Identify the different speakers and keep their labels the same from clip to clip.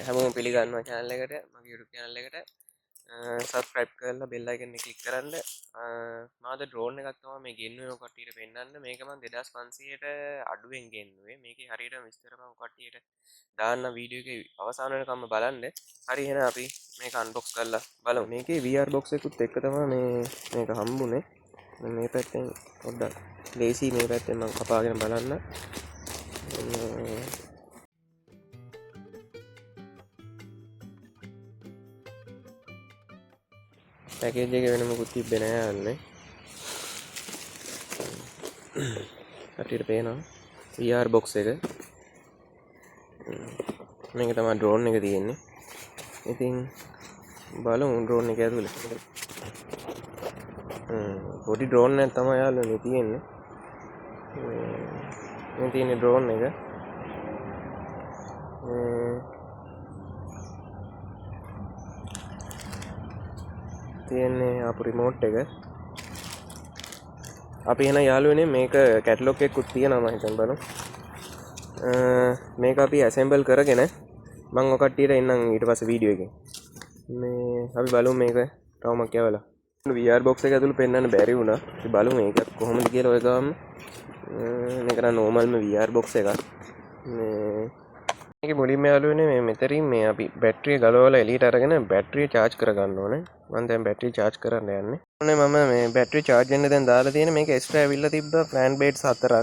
Speaker 1: හැමෝම පිළිගන්නවා channel එකට මගේ YouTube channel එකට subscribe කරලා bell icon එක click කරන්න මාද drone එකක් තමයි මේ ගෙන්නුවේ කට්ටියට පෙන්නන්න මේක මම 2500ට අඩුවෙන් ගෙන්නුවේ මේකේ හරියට විස්තර මම කට්ටියට දාන්න වීඩියෝ එකේ අවසාන වෙනකම්ම බලන්න හරි එහෙනම් අපි මේක unbox කරලා බලමු මේකේ VR box එකකුත් එක්ක තමයි මේක හම්බුනේ මේ පැත්තෙන් පොඩ්ඩක් ලේසි මේ පැත්තෙන් මම කපාගෙන බලන්න පැකේජ් එක වෙන මොකුත් තිබ්බේ නෑ යන්නේ කට්ටියට පේනවා VR box එක මේක තමයි drone එක තියෙන්නේ ඉතින් බලමු drone එක ඇතුලේ පොඩි drone එකක් තමයි යාළුවනේ තියෙන්නේ මේ තියෙන්නේ drone එක තියෙන්නේ අපු රිමෝට් එක අපි එන යාළුවනේ මේක කැටලොග් එකකුත් තියෙනවා මම හිතන් බලමු මේක අපි ඇසෙම්බල් කරගෙන මම ඔය කට්ටියට එන්නම් ඊට පස්සේ වීඩියෝ එකෙන් මේ අපි බලමු මේක තවමක් යවලා VR box එක ඇතුළේ පෙන්වන්න බැරි වුණා අපි බලමු මේක කොහොමද කියලා ඔය ගාම මේක නම් normal VR box එකක් මේක මුලින්ම යාළුවනේ මේ මෙතරින් මේ අපි බැටරිය ගලවලා එළියට අරගෙන බැටරිය charge කරගන්න ඕනේ මම දැන් බැටරිය charge කරන්න යන්නේ මම මේ බැටරිය charge වෙන්න දැන් දාලා තියෙන මේක extra ඇවිල්ලා තිබ්බා fan blades 4ක්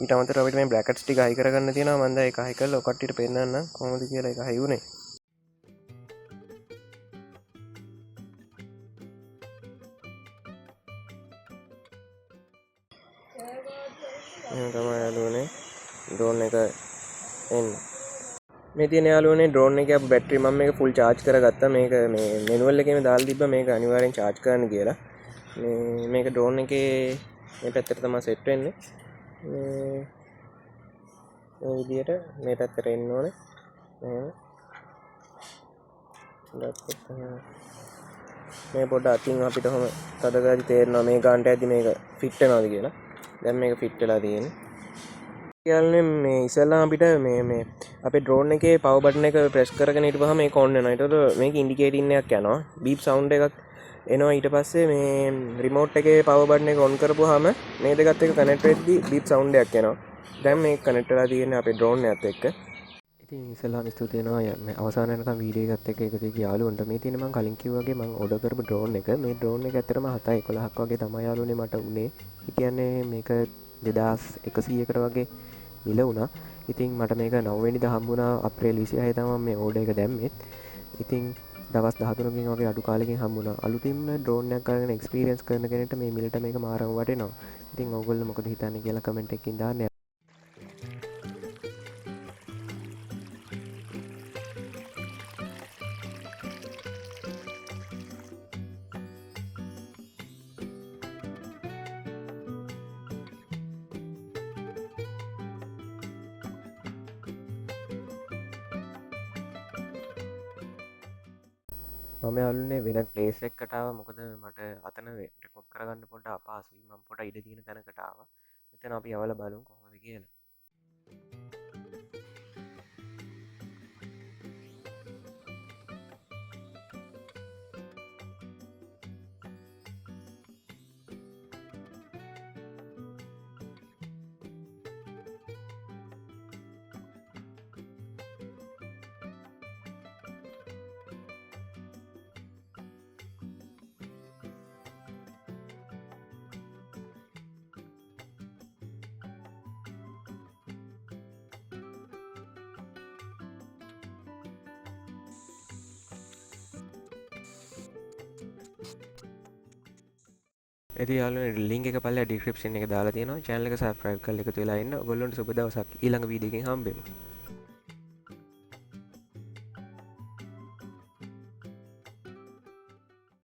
Speaker 1: ඊට අමතරව අපිට මේ brackets ටික හයි කරගන්න තියෙනවා මම දැන් ඒක හයි කරලා ඔය කට්ටියට පෙන්නන්න කොහොමද කියලා ඒක හයි වුනේ එහෙනම් තමයි යාළුවනේ drone එක එන්නේ මේ තියෙන යාළුවනේ drone එකේ අපේ බැටරි මම මේක full charge කරගත්තා මේක මේ manual එකේම දාලා තිබ්බා මේක අනිවාර්යෙන් charge කරන්න කියලා මේක drone එකේ මේ පැත්තට තමයි set වෙන්නේ මේ විදියට මේ පැත්තට එන්න ඕනේ මේ පොඩ අතින් අපිට කොහොම තදගාරි තේරෙනවා මේ ගානට ඇද්දි මේක fit වෙනවද කියලා දැන් මේක fit වෙලා තියෙන්නේ කියන්නේ මේ ඉස්සෙල්ලා අපිට මේ අපේ drone එකේ power button එක press කරගෙන හිටපුවාම මේක on වෙනවා. ඒතකොට මේක indicating එකක් යනවා. beep sound එකක් එනවා. ඊට පස්සේ මේ remote එකේ power button එක on කරපුවාම මේ දෙකත් එක්ක connect වෙද්දී beep sound එකක් එනවා. දැන් මේක connect වෙලා තියෙන්නේ අපේ drone එකත් එක්ක. ඉතින් ඉස්සෙල්ලාම ස්තුති වෙනවා මේ අවසාන වෙනකම් වීඩියෝ එකත් එක්ක එකතු වෙච්ච යාළුවන්ට. මේ තියෙන්නේ මම කලින් කිව්වා වගේ මම order කරපු drone එක. මේ drone එක ඇත්තටම 7:11ක් වගේ තමයි යාළුවනේ මට උනේ. ඒ කියන්නේ මේක 2100කට වගේ මිල වුණා. ඉතින් මට මේක 9 වෙනිදා හම්බුණා අප්‍රේල් 26 තමයි මේ ඕඩර් එක දැම්මෙත්. ඉතින් දවස් 13කින් වගේ අඩු කාලෙකින් හම්බුණා. අලුතින්ම ඩ්‍රෝන් එකක් අරගෙන එක්ස්පීරියන්ස් කරන කෙනෙක්ට මේ මිලට මේක මාරම වටිනවා. ඉතින් ඕගොල්ලෝ මොකද හිතන්නේ කියලා කමෙන්ට් එකකින් දාන්න. මම යාළුවනේ වෙන ප්ලේස් එකකට ආවා මොකද මට අතන රෙකෝඩ් කරගන්න පොඩ්ඩක් අපහසුයි මම පොඩ්ඩක් ඉඩ තියෙන තැනකට ආවා මෙතන අපි යවලා බලමු කොහොමද කියලා ඉතින් යාළුවනේ ලින්ක් එක පල්ලෙහා ඩිස්ක්‍රිප්ෂන් එකේ දාලා තියෙනවා channel එක subscribe කරලා එකතු වෙලා ඉන්න. ඔයගොල්ලන්ට සුබ දවසක්. ඊළඟ වීඩියෝ එකකින් හම්බෙමු.